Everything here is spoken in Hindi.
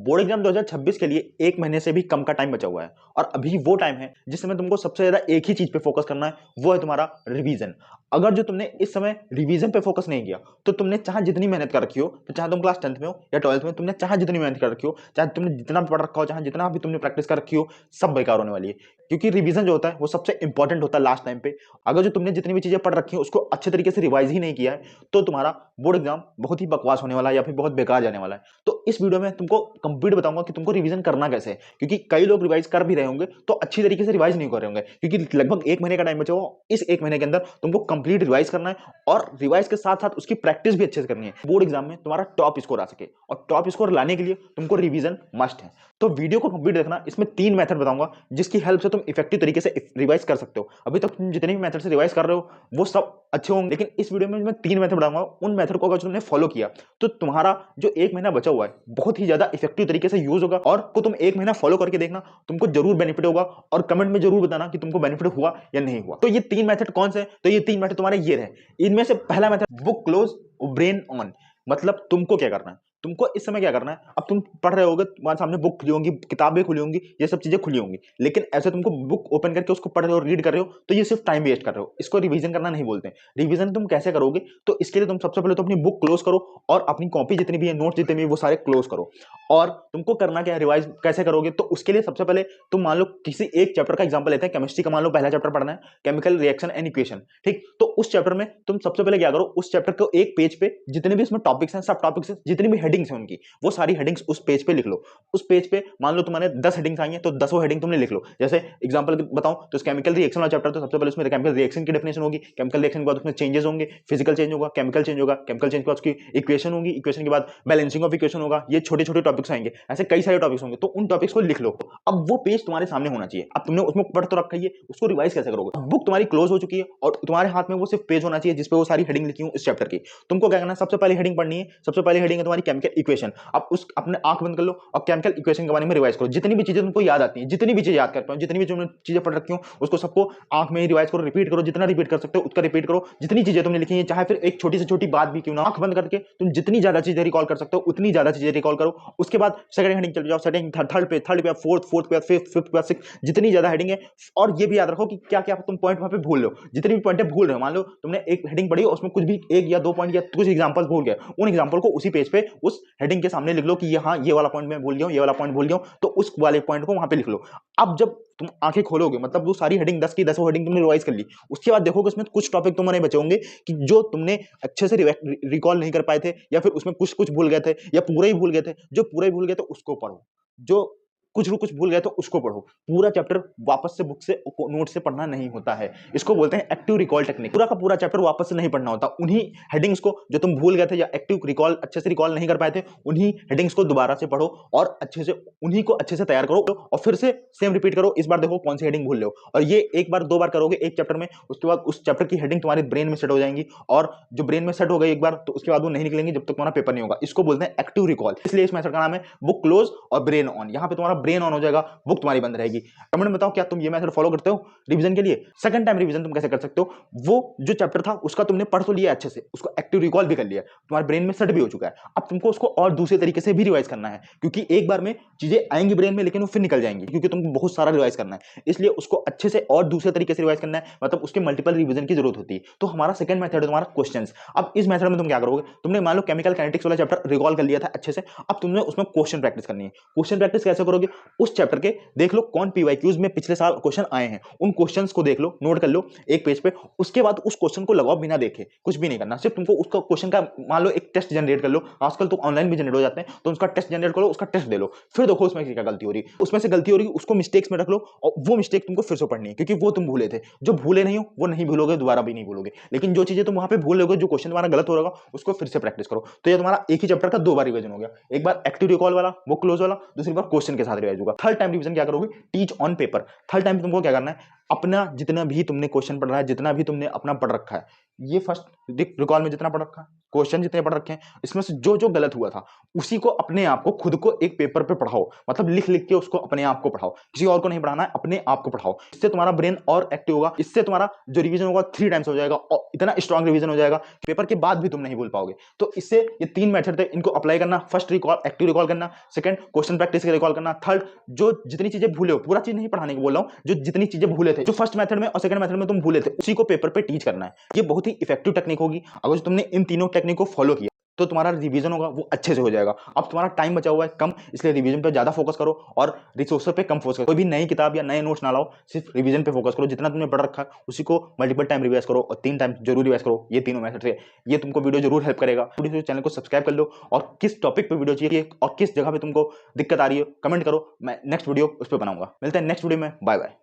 बोर्ड एग्जाम 2026 के लिए 1 महीने से भी कम का टाइम बचा हुआ है और अभी वो टाइम है जिस समय तुमको सबसे ज्यादा एक ही चीज पे फोकस करना है, वो है तुम्हारा रिवीजन। अगर जो तुमने इस समय रिवीजन पे फोकस नहीं किया तो तुमने चाहे जितनी मेहनत कर रखी हो, तो चाहे तुम क्लास 10th में हो या 12th में, तुमने चाहे जितनी मेहनत कर रखी हो, चाहे तुमने जितना भी पढ़ रखा हो, चाहे जितना भी तुमने प्रैक्टिस कर रखी हो, सब बेकार होने वाली है। क्योंकि रिवीजन जो होता है वो सबसे इंपॉर्टेंट होता है लास्ट टाइम पे। अगर जो तुमने जितनी भी चीजें पढ़ रखी है उसको अच्छे तरीके से रिवाइज ही नहीं किया है तो तुम्हारा बोर्ड एग्जाम बहुत ही बकवास होने वाला है या फिर बहुत बेकार जाने वाला है। तो इस वीडियो में तुमको कंप्लीट बताऊंगा कि तुमको रिवीजन करना कैसे है, क्योंकि कई लोग रिवाइज कर भी रहे होंगे तो अच्छी तरीके से रिवाइज नहीं कर रहे होंगे, क्योंकि लगभग 1 महीने का टाइम बचा हुआ। इस 1 महीने के अंदर तुमको कंप्लीट रिवाइज करना है और रिवाइज के साथ साथ उसकी प्रैक्टिस भी अच्छे से करनी है, बोर्ड एग्जाम में तुम्हारा टॉप स्कोर आ सके। और टॉप स्कोर लाने के लिए तुमको रिवीजन मस्ट है। तो वीडियो को कंप्लीट देखना, इसमें 3 मेथड बताऊंगा जिसकी हेल्प से तुम इफेक्टिव तरीके से रिवाइज कर सकते हो। अभी तक तुम जितने भी मेथड से रिवाइज कर रहे हो वो सब अच्छे होंगे, लेकिन इस वीडियो में मैं 3 मेथड बताऊंगा। उन मेथड को अगर तुमने फॉलो किया तो तुम्हारा जो 1 महीना बचा हुआ है बहुत ही ज्यादा इफेक्टिव तरीके से यूज होगा। और को तुम 1 महीना फॉलो करके देखना, तुमको जरूर बेनिफिट होगा और कमेंट में जरूर बताना कि तुमको बेनिफिट हुआ या नहीं हुआ। तो ये 3 मेथड कौन से? तो ये 3 मेथड तुम्हारे ये रहे। इनमें से पहला method book close brain on. मतलब तुमको क्या करना है, तुमको इस समय क्या करना है, अब तुम पढ़ रहे होगे, तुम्हारे सामने बुक खुली होंगी, किताबें खुली होंगी, ये सब चीजें खुली होंगी, लेकिन ऐसे तुमको बुक ओपन करके उसको पढ़ रहे हो, रीड कर रहे हो, तो ये सिर्फ टाइम वेस्ट कर रहे हो। इसको रिवीजन करना नहीं बोलते। रिवीजन तुम कैसे करोगे? तो इसके लिए तुम सबसे पहले तो अपनी बुक क्लोज करो और अपनी कॉपी जितनी भी है, नोट जितने भी है, वो सारे क्लोज करो। और तुमको करना क्या है, रिवाइज कैसे करोगे? तो उसके लिए सबसे पहले तुम मान लो किसी एक चैप्टर का एग्जांपल लेते हैं, केमिस्ट्री का मान लो पहला चैप्टर पढ़ना है, केमिकल रिएक्शन एंड इक्वेशन, ठीक। तो उस चैप्टर में तुम सबसे पहले क्या करो, उस चैप्टर को एक पेज पे जितने भी उसमें टॉपिक्स हैं, सब टॉपिक्स हैं, जितनी भी हेडिंग्स हैं उनकी, वो सारी हेडिंग्स उस पेज पे लिख लो। उस पेज पे मान लो तुम्हारे 10 हेडिंग्स आई हैं तो 10 हेडिंग तुमने लिख लो। जैसे एग्जांपल बताऊं तो केमिकल रिएक्शन वाला चैप्टर, तो सबसे पहले उसमें केमिकल रिएक्शन की डेफिनेशन होगी, केमिकल रिएक्शन के बाद उसमें चेंजेस होंगे, फिजिकल चेंज होगा, केमिकल चेंज होगा, केमिकल चेंज के बाद उसकी इक्वेशन होगी, इक्वेशन के बाद बैलेंसिंग ऑफ इक्वेशन होगा। ये छोटे छोटे टॉपिक्स आएंगे, ऐसे कई सारे टॉपिक्स होंगे, तो उन टॉपिक्स को लिख लो। अब वो पेज तुम्हारे सामने होना चाहिए। अब तुमने उसमें पढ़ तो रखा ही है, उसको रिवाइज कैसे करोगे? बुक तुम्हारी क्लोज हो चुकी है और तुम्हारे हाथ में वो सिर्फ पेज होना चाहिए जिसपे वो सारी हेडिंग लिखी हूं इस चैप्टर की। तुमको क्या करना है, सबसे पहले हेडिंग पढ़नी है। सबसे पहले हेडिंग है तुम्हारी केमिकल इक्वेशन। अब उस अपने आंख बंद कर लो और केमिकल इक्वेशन के बारे में रिवाइज करो। जितनी भी चीजें तुमको याद आती हैं, जितनी भी चीजें याद कर पाओ, जितनी भी तुमने चीजें पढ़ रखी हो, उसको सबको आंख में ही रिवाइज करो, रिपीट करो, जितना रिपीट कर सकते हो उतना रिपीट करो। जितनी चीजें तुमने लिखी है, चाहे फिर एक छोटी से छोटी बात भी क्यों ना, आंख बंद करके तुम जितनी ज्यादा चीजें रिकॉल कर सकते हो उतनी ज्यादा चीजें रिकॉल करो। उसके बाद सेकंड हेडिंग चले जाओ, सेकंड थर्ड पे, फोर्थ पे, फिफ्थ पे, सिक्स, जितनी ज्यादा हेडिंग है। और ये भी याद रखो कि क्या क्या तुम पॉइंट वहां पे भूल रहे हो। जितने भी पॉइंट भूल रहे हो, मान लो तुमने एक हेडिंग पढ़ी, उसमें कुछ भी 1 या 2 पॉइंट या कुछ एग्जांपल्स भूल गए, उन एग्जांपल को उसी पेज पे उस हेडिंग के सामने लिख लो कि हाँ ये वाला पॉइंट मैं भूल गया हूं, ये वाला पॉइंट भूल गया हूं, तो उस वाले पॉइंट को वहां पे लिख लो। अब जब तुम आंखें खोलोगे, मतलब वो सारी हेडिंग 10 की 10 हेडिंग तुमने रिवाइज कर ली, उसके बाद देखोगे उसमें कुछ टॉपिक तुम्हारे बचे होंगे कि जो तुमने अच्छे से रिकॉल नहीं कर पाए थे, या फिर उसमें कुछ कुछ भूल गए थे, या पूरा ही भूल गए थे। जो पूरा ही भूल गए थे उसको पढ़ो, जो कुछ भूल गए तो उसको पढ़ो। पूरा चैप्टर वापस से बुक से नोट से पढ़ना नहीं होता है। इसको बोलते हैं एक्टिव रिकॉल टेक्निक। पूरा का पूरा चैप्टर वापस से नहीं पढ़ना होता। उन्हीं हेडिंग्स को जो तुम भूल गए थे या एक्टिव रिकॉल अच्छे से रिकॉल नहीं कर पाए थे, उन्हीं हेडिंग्स को दोबारा से पढ़ो और अच्छे से उन्हीं को अच्छे से तैयार करो और फिर से सेम रिपीट करो। इस बार देखो कौन सी हेडिंग भूल रहे हो, और ये एक बार 2 बार करोगे एक चैप्टर में, उसके बाद उस चैप्टर की हेडिंग तुम्हारे ब्रेन में सेट हो जाएंगी। और जो ब्रेन में सेट हो गई एक बार, तो उसके बाद वो नहीं निकलेंगी जब तक तुम्हारा पेपर नहीं होगा। इसको बोलते हैं एक्टिव रिकॉल। इसलिए इस मेथड का नाम है बुक क्लोज और ब्रेन ऑन। यहाँ पे तुम्हारा ब्रेन ऑन हो जाएगा, बुक तुम्हारी बंद रहेगी। कमेंट में बताओ क्या तुम ये मेथड फॉलो करते हो रिवीजन के लिए? सेकंड टाइम रिवीजन तुम कैसे कर सकते हो? वो जो चैप्टर था उसका तुमने पढ़ तो लिया अच्छे से, उसको एक्टिव रिकॉल भी कर लिया, तुम्हारे ब्रेन में सेट भी हो चुका है। अब तुमको उसको और दूसरे तरीके से भी रिवाइज करना है, क्योंकि एक बार में चीजें आएंगी ब्रेन में लेकिन वो फिर निकल जाएंगी, क्योंकि तुमको बहुत सारा रिवाइज करना है। इसलिए उसको अच्छे से और दूसरे तरीके से रिवाइज करना है, मतलब उसके मल्टीपल रिवीजन की जरूरत होती है। तो हमारा सेकंड मेथड है तुम्हारा क्वेश्चंस। अब इस मेथड में तुम क्या करोगे, तुमने मान लो केमिकल काइनेटिक्स वाला चैप्टर रिकॉल कर लिया था अच्छे से, अब तुमने उसमें क्वेश्चन प्रैक्टिस करनी है। क्वेश्चन प्रैक्टिस कैसे करोगे? उस चैप्टर के देख लो कौन पीवाईक्यूज में पिछले साल क्वेश्चन आए हैं, उन क्वेश्चंस को देख लो, नोट कर लो एक पेज पे। उसके बाद उस क्वेश्चन को लगाओ बिना देखे, कुछ भी नहीं करना, सिर्फ तुमको उसका क्वेश्चन का मान लो एक टेस्ट जनरेट कर लो। आजकल तो ऑनलाइन भी जनरेट हो जाते हैं, तो उसका टेस्ट जनरेट करो, उसका टेस्ट दे लो, फिर देखो उसमें क्या गलती हो रही है। उसमें से गलती हो रही है उसको मिस्टेक्स में रख लो, और वो मिस्टेक तुमको फिर से पढ़नी है, क्योंकि वो तुम भूले थे। जो भूले नहीं हो वो नहीं भूलोगे, दोबारा भी नहीं भूलोगे, लेकिन जो चीजें तुम वहां पे भूल लोगे, जो क्वेश्चन तुम्हारा गलत हो रहा उसको फिर से प्रैक्टिस करो। तो ये तुम्हारा एक ही चैप्टर का 2 बार रिवीजन हो गया, एक बार एक्टिव रिकॉल वाला बुक क्लोज वाला, दूसरी बार क्वेश्चन के साथ रिवाइज होगा। थर्ड टाइम रिवीजन क्या करोगे? Teach on paper. Third time तुमको क्या करना है, अपना जितना भी तुमने क्वेश्चन पढ़ रहा है, जितना भी तुमने अपना पढ़ रखा है, ये फर्स्ट रिकॉल में जितना पढ़ रखा है क्वेश्चन जितने पढ़ रखे हैं इसमें से जो जो गलत हुआ था उसी को अपने आप को खुद को एक पेपर पे पढ़ाओ, मतलब लिख लिख के उसको अपने आप को पढ़ाओ, किसी और को नहीं पढ़ाना है, अपने आप को पढ़ाओ। इससे तुम्हारा ब्रेन और एक्टिव होगा, इससे तुम्हारा जो रिवीजन होगा 3 टाइम्स हो जाएगा और इतना स्ट्रांग रिवीजन हो जाएगा पेपर के बाद भी तुम नहीं भूल पाओगे। तो इससे ये 3 मेथड थे, इनको अप्लाई करना। फर्स्ट रिकॉल, एक्टिव रिकॉल करना। सेकंड क्वेश्चन प्रैक्टिस के रिकॉल करना। थर्ड जो जितनी चीजें भूले हो, पूरा चीज नहीं पढ़ाने को बोल रहा हूं, जो जितनी चीजें भूले थे, जो फर्स्ट मेथड में और सेकंड मेथड में तुम भूले थे, उसी को पेपर पे टीच करना है। ये बहुत ही इफेक्टिव टेक्निक होगी। अगर तुमने इन तीनों टेक्निक को फॉलो किया तो तुम्हारा रिवीजन होगा वो अच्छे से हो जाएगा। अब तुम्हारा टाइम बचा हुआ है कम, इसलिए रिवीजन पे ज्यादा फोकस करो और रिसोर्स पे कम फोकस करो। कोई भी नई किताब या नए नोट्स ना लाओ, सिर्फ रिवीजन पे फोकस करो। जितना तुमने पढ़ रखा है उसी को मल्टीपल टाइम रिवाइज करो और 3 टाइम जरूर रिवाइज करो। ये तीनों मेथड से ये तुमको वीडियो जरूर हेल्प करेगा। वीडियो चैनल को सब्सक्राइब कर लो और किस टॉपिक पे वीडियो चाहिए और किस जगह पे तुमको दिक्कत आ रही है कमेंट करो, मैं नेक्स्ट वीडियो उस पर बनाऊंगा। मिलते हैं नेक्स्ट वीडियो में, बाय बाय।